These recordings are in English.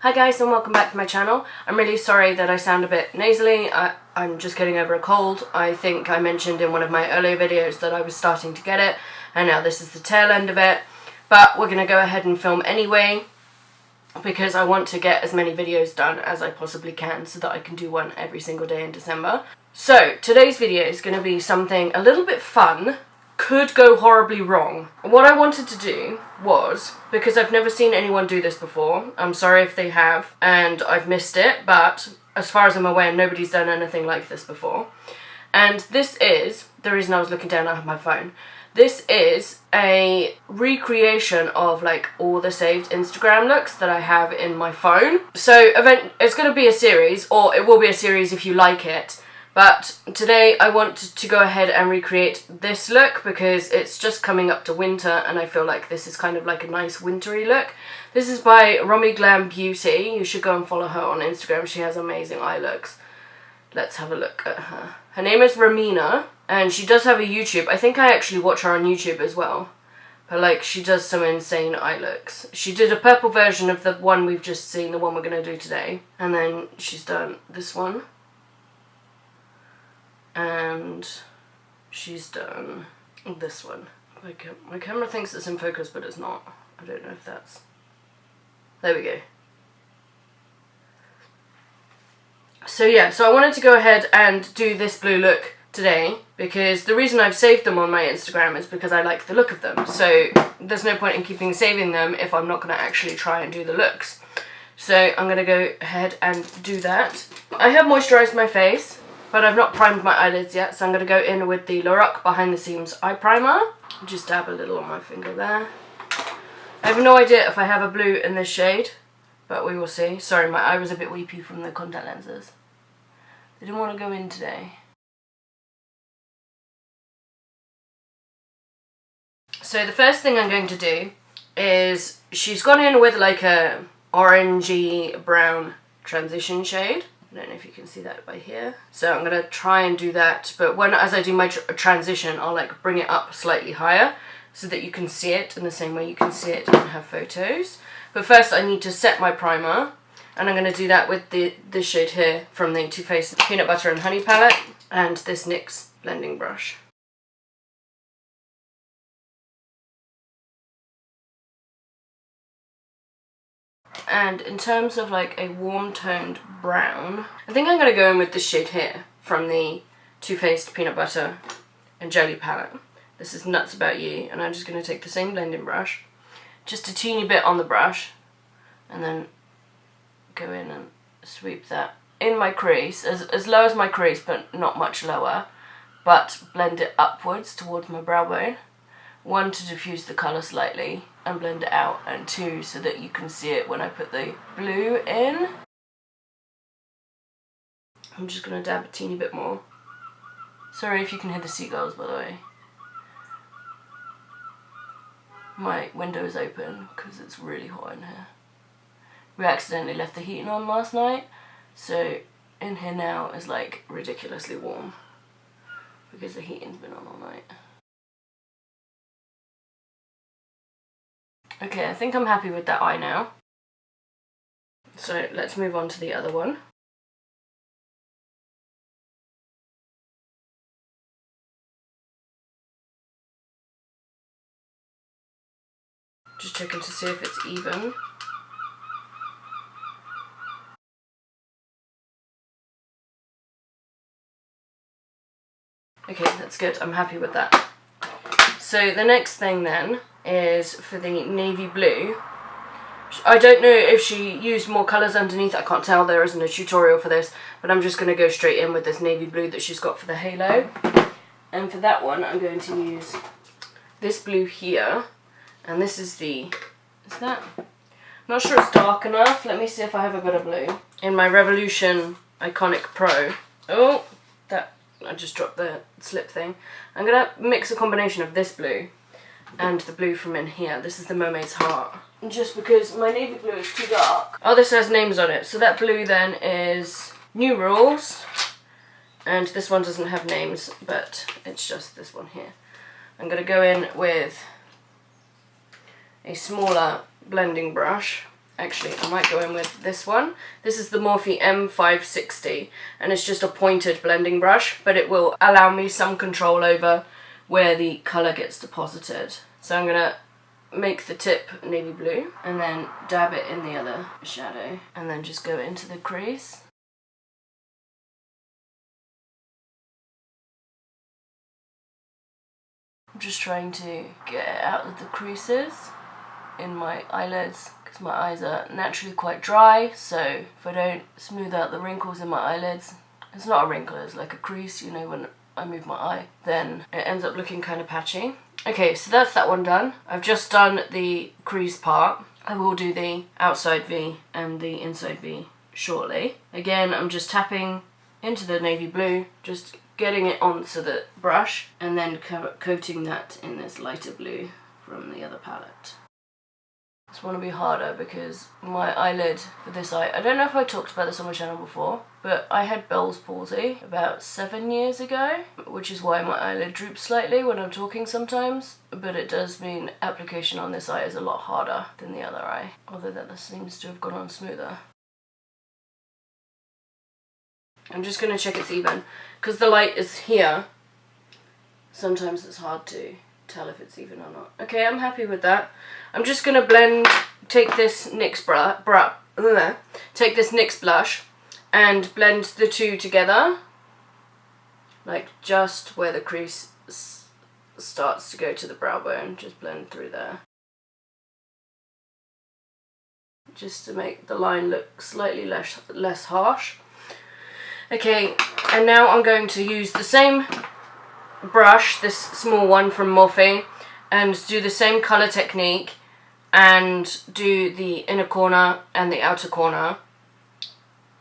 Hi guys and welcome back to my channel. I'm really sorry that I sound a bit nasally. I'm just getting over a cold. I think I mentioned in one of my earlier videos that I was starting to get it, and now this is the tail end of it. But we're going to go ahead and film anyway, because I want to get as many videos done as I possibly can so that I can do one every single day in December. So today's video is going to be something a little bit fun. Could go horribly wrong. What I wanted to do was, because I've never seen anyone do this before, I'm sorry if they have and I've missed it, but as far as I'm aware nobody's done anything like this before. And this is, the reason I was looking down at my phone, this is a recreation of like all the saved Instagram looks that I have in my phone. So it's going to be a series, or it will be a series if you like it. But today I want to go ahead and recreate this look because it's just coming up to winter and I feel like this is kind of like a nice wintry look. This is by Romy Glam Beauty. You should go and follow her on Instagram. She has amazing eye looks. Let's have a look at her. Her name is Ramina and she does have a YouTube. I think I actually watch her on YouTube as well. But like, she does some insane eye looks. She did a purple version of the one we've just seen, the one we're going to do today. And then she's done this one. And she's done this one. My camera thinks it's in focus, but it's not. I don't know if that's... There we go. So yeah, so I wanted to go ahead and do this blue look today, because the reason I've saved them on my Instagram is because I like the look of them. So there's no point in saving them if I'm not going to actually try and do the looks. So I'm going to go ahead and do that. I have moisturised my face, but I've not primed my eyelids yet, so I'm going to go in with the Lorac Behind the Seams Eye Primer. Just dab a little on my finger there. I have no idea if I have a blue in this shade, but we will see. Sorry, my eye was a bit weepy from the contact lenses. They didn't want to go in today. So the first thing I'm going to do is, she's gone in with like a orangey brown transition shade. I don't know if you can see that by here. So I'm going to try and do that, but as I do my transition, I'll like bring it up slightly higher so that you can see it in the same way you can see it in her photos. But first I need to set my primer, and I'm going to do that with this shade here from the Too Faced Peanut Butter and Honey palette and this NYX blending brush. And in terms of like a warm toned brown, I think I'm going to go in with this shade here from the Too Faced Peanut Butter and Jelly palette. This is Nuts About You, and I'm just going to take the same blending brush, just a teeny bit on the brush, and then go in and sweep that in my crease, as low as my crease but not much lower, but blend it upwards towards my brow bone. 1, to diffuse the colour slightly and blend it out, and 2, so that you can see it when I put the blue in. I'm just going to dab a teeny bit more. Sorry if you can hear the seagulls, by the way. My window is open because it's really hot in here. We accidentally left the heating on last night, so in here now is like ridiculously warm because the heating's been on all night. Okay, I think I'm happy with that eye now. So let's move on to the other one. Just checking to see if it's even. Okay, that's good. I'm happy with that. So the next thing then is for the navy blue. I don't know if she used more colours underneath, I can't tell, there isn't a tutorial for this, but I'm just going to go straight in with this navy blue that she's got for the halo. And for that one I'm going to use this blue here, and this is the, is that? I'm not sure it's dark enough, let me see if I have a bit of blue. In my Revolution Iconic Pro, oh, that, I just dropped the slip thing. I'm going to mix a combination of this blue and the blue from in here. This is the Mermaid's Heart. Just because my navy blue is too dark. Oh, this has names on it. So that blue then is New Rules. And this one doesn't have names, but it's just this one here. I'm going to go in with a smaller blending brush Actually, I might go in with this one. This is the Morphe M560, and it's just a pointed blending brush, but it will allow me some control over where the colour gets deposited. So I'm going to make the tip navy blue, and then dab it in the other shadow, and then just go into the crease. I'm just trying to get it out of the creases in my eyelids, because my eyes are naturally quite dry, so if I don't smooth out the wrinkles in my eyelids, it's not a wrinkle, it's like a crease, you know, when I move my eye, then it ends up looking kind of patchy. Okay, so that's that one done. I've just done the crease part. I will do the outside V and the inside V shortly. Again, I'm just tapping into the navy blue, just getting it onto the brush, and then coating that in this lighter blue from the other palette. This one will be harder because my eyelid for this eye, I don't know if I talked about this on my channel before, but I had Bell's palsy about 7 years ago, which is why my eyelid droops slightly when I'm talking sometimes, but it does mean application on this eye is a lot harder than the other eye, although that seems to have gone on smoother. I'm just going to check it's even, because the light is here, sometimes it's hard to tell if it's even or not. Okay, I'm happy with that. I'm just going to blend, take this NYX blush and blend the two together, like just where the crease starts to go to the brow bone, just blend through there. Just to make the line look slightly less harsh. Okay, and now I'm going to use the same brush, this small one from Morphe, and do the same colour technique and do the inner corner and the outer corner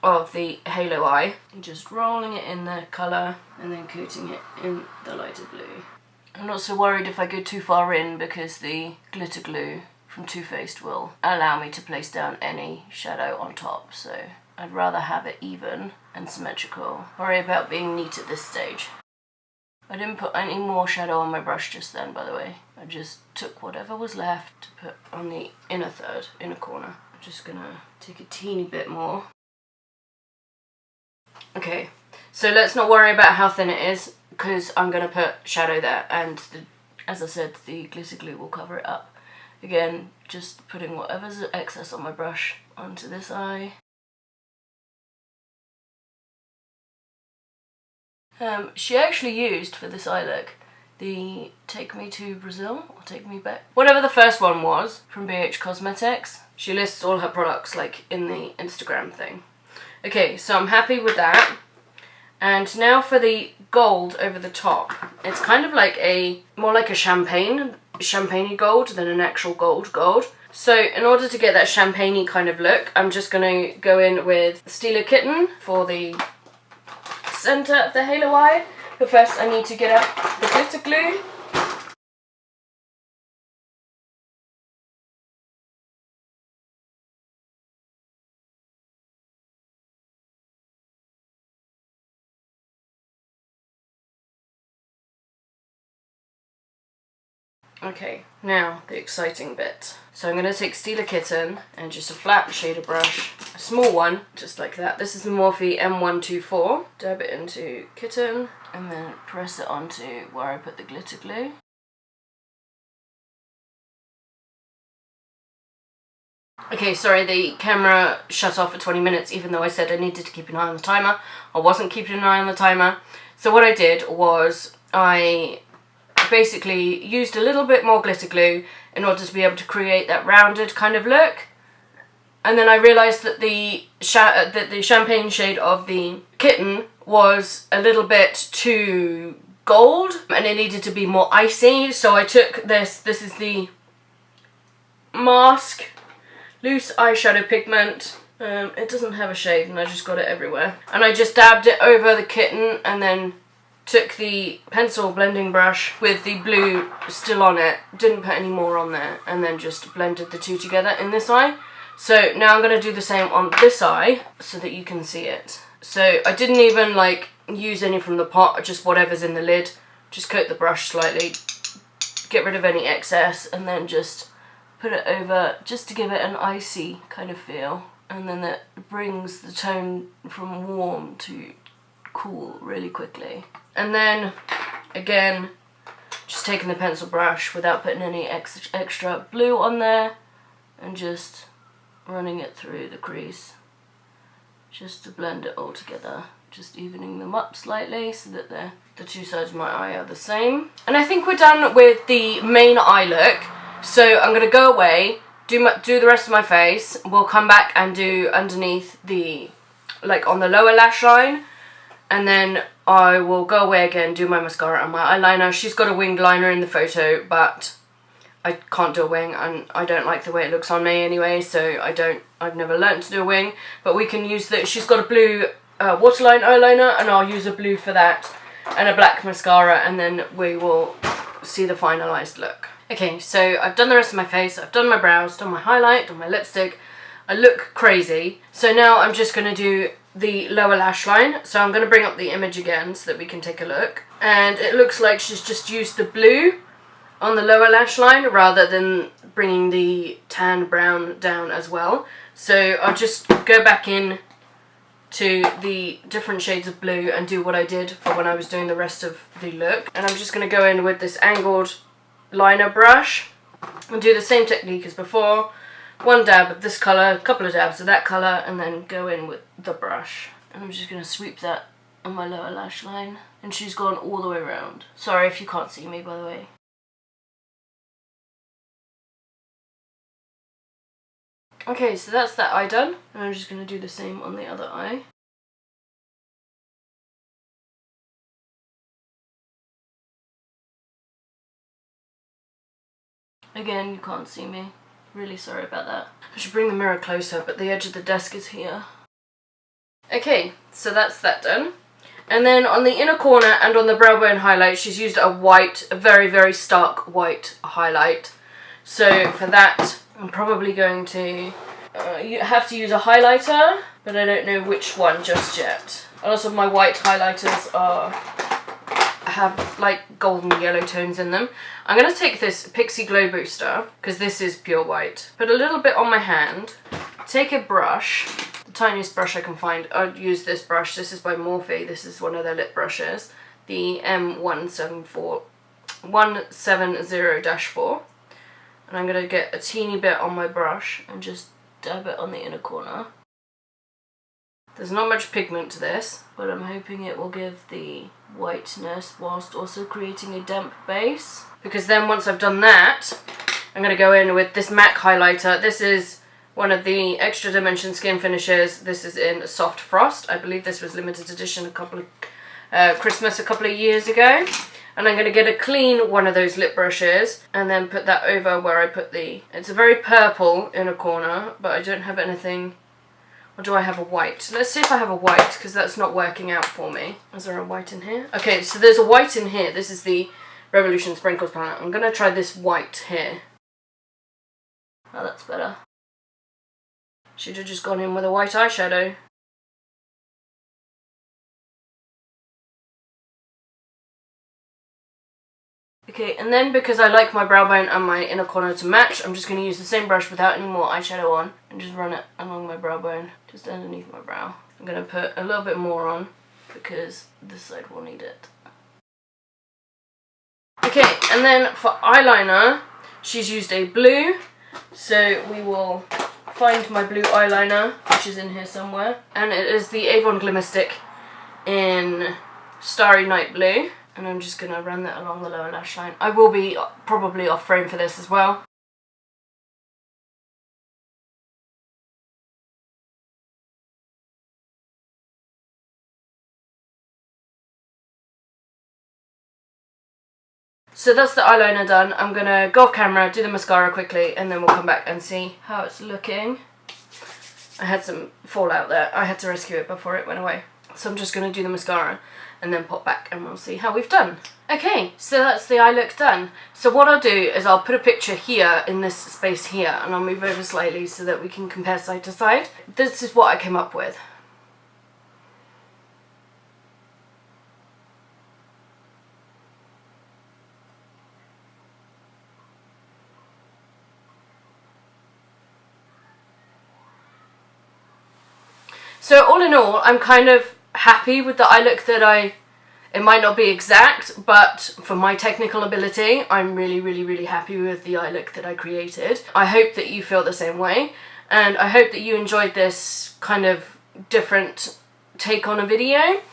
of the halo eye. Just rolling it in the colour and then coating it in the lighter blue. I'm not so worried if I go too far in because the glitter glue from Too Faced will allow me to place down any shadow on top, so I'd rather have it even and symmetrical. Worry about being neat at this stage. I didn't put any more shadow on my brush just then, by the way. I just took whatever was left to put on the inner corner. I'm just gonna take a teeny bit more. Okay, so let's not worry about how thin it is, because I'm gonna put shadow there, and as I said, the glitter glue will cover it up. Again, just putting whatever's excess on my brush onto this eye. She actually used, for this eye look, the Take Me to Brazil, or Take Me Back, whatever the first one was, from BH Cosmetics. She lists all her products, like, in the Instagram thing. Okay, so I'm happy with that. And now for the gold over the top. It's kind of like more like a champagne-y gold than an actual gold. So in order to get that champagne-y kind of look, I'm just going to go in with Stila Kitten for the center of the halo eye. But first I need to get out the glitter glue. Okay, now the exciting bit. So I'm going to take Stila Kitten and just a flat shader brush, a small one, just like that. This is the Morphe M124. Dab it into Kitten and then press it onto where I put the glitter glue. Okay, sorry, the camera shut off for 20 minutes even though I said I needed to keep an eye on the timer. I wasn't keeping an eye on the timer. So what I did was I basically used a little bit more glitter glue in order to be able to create that rounded kind of look, and then I realised that the champagne shade of the Kitten was a little bit too gold and it needed to be more icy, so I took this is the Mask loose eyeshadow pigment. It doesn't have a shade and I just got it everywhere, and I just dabbed it over the Kitten and then took the pencil blending brush with the blue still on it, didn't put any more on there, and then just blended the two together in this eye. So now I'm going to do the same on this eye so that you can see it. So I didn't even like use any from the pot, just whatever's in the lid. Just coat the brush slightly, get rid of any excess, and then just put it over just to give it an icy kind of feel, and then it brings the tone from warm to cool really quickly. And then again, just taking the pencil brush without putting any extra blue on there and just running it through the crease just to blend it all together, just evening them up slightly so that the two sides of my eye are the same. And I think we're done with the main eye look. So I'm going to go away, do the rest of my face. We'll come back and do underneath the, like on the lower lash line. And then I will go away again, do my mascara and my eyeliner. She's got a winged liner in the photo, but I can't do a wing and I don't like the way it looks on me anyway, so I've never learnt to do a wing. But we can use she's got a blue waterline eyeliner, and I'll use a blue for that, and a black mascara, and then we will see the finalised look. Okay, so I've done the rest of my face, I've done my brows, done my highlight, done my lipstick. I look crazy. So now I'm just going to do the lower lash line. So I'm going to bring up the image again so that we can take a look. And it looks like she's just used the blue on the lower lash line rather than bringing the tan brown down as well. So I'll just go back in to the different shades of blue and do what I did for when I was doing the rest of the look. And I'm just going to go in with this angled liner brush and do the same technique as before. One dab of this colour, a couple of dabs of that colour, and then go in with the brush. And I'm just going to sweep that on my lower lash line. And she's gone all the way around. Sorry if you can't see me, by the way. Okay, so that's that eye done. And I'm just going to do the same on the other eye. Again, you can't see me. Really sorry about that. I should bring the mirror closer, but the edge of the desk is here. Okay, so that's that done. And then on the inner corner and on the brow bone highlight, she's used a white, a very, very stark white highlight. So for that, I'm probably going to you have to use a highlighter, but I don't know which one just yet. A lot of my white highlighters have like golden yellow tones in them. I'm going to take this Pixie Glow Booster, because this is pure white. Put a little bit on my hand. Take a brush, the tiniest brush I can find. I'll use this brush. This is by Morphe. This is one of their lip brushes. The M170-4. And I'm going to get a teeny bit on my brush and just dab it on the inner corner. There's not much pigment to this, but I'm hoping it will give the whiteness whilst also creating a damp base. Because then once I've done that, I'm going to go in with this MAC highlighter. This is one of the Extra Dimension Skin Finishes. This is in Soft Frost. I believe this was limited edition Christmas a couple of years ago. And I'm going to get a clean one of those lip brushes and then put that over where I put it's a very purple inner corner, but I don't have anything. Or do I have a white? Let's see if I have a white, because that's not working out for me. Is there a white in here? Okay, so there's a white in here. This is the Revolution Sprinkles palette. I'm going to try this white here. Oh, that's better. Should have just gone in with a white eyeshadow. Okay, and then because I like my brow bone and my inner corner to match, I'm just going to use the same brush without any more eyeshadow on and just run it along my brow bone, just underneath my brow. I'm going to put a little bit more on because this side will need it. Okay, and then for eyeliner, she's used a blue, so we will find my blue eyeliner, which is in here somewhere, and it is the Avon Glimmer Stick in Starry Night Blue. And I'm just going to run that along the lower lash line. I will be probably off frame for this as well. So that's the eyeliner done. I'm going to go off camera, do the mascara quickly, and then we'll come back and see how it's looking. I had some fallout there. I had to rescue it before it went away. So I'm just going to do the mascara and then pop back and we'll see how we've done. Okay, so that's the eye look done. So what I'll do is I'll put a picture here in this space here, and I'll move over slightly so that we can compare side to side. This is what I came up with. So all in all, I'm kind of happy with the eye look that it might not be exact, but for my technical ability, I'm really happy with the eye look that I created. I hope that you feel the same way, and I hope that you enjoyed this kind of different take on a video.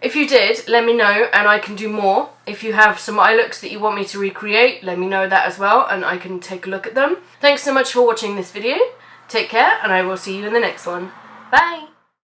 If you did, let me know and I can do more. If you have some eye looks that you want me to recreate, let me know that as well and I can take a look at them. Thanks so much for watching this video. Take care and I will see you in the next one. Bye!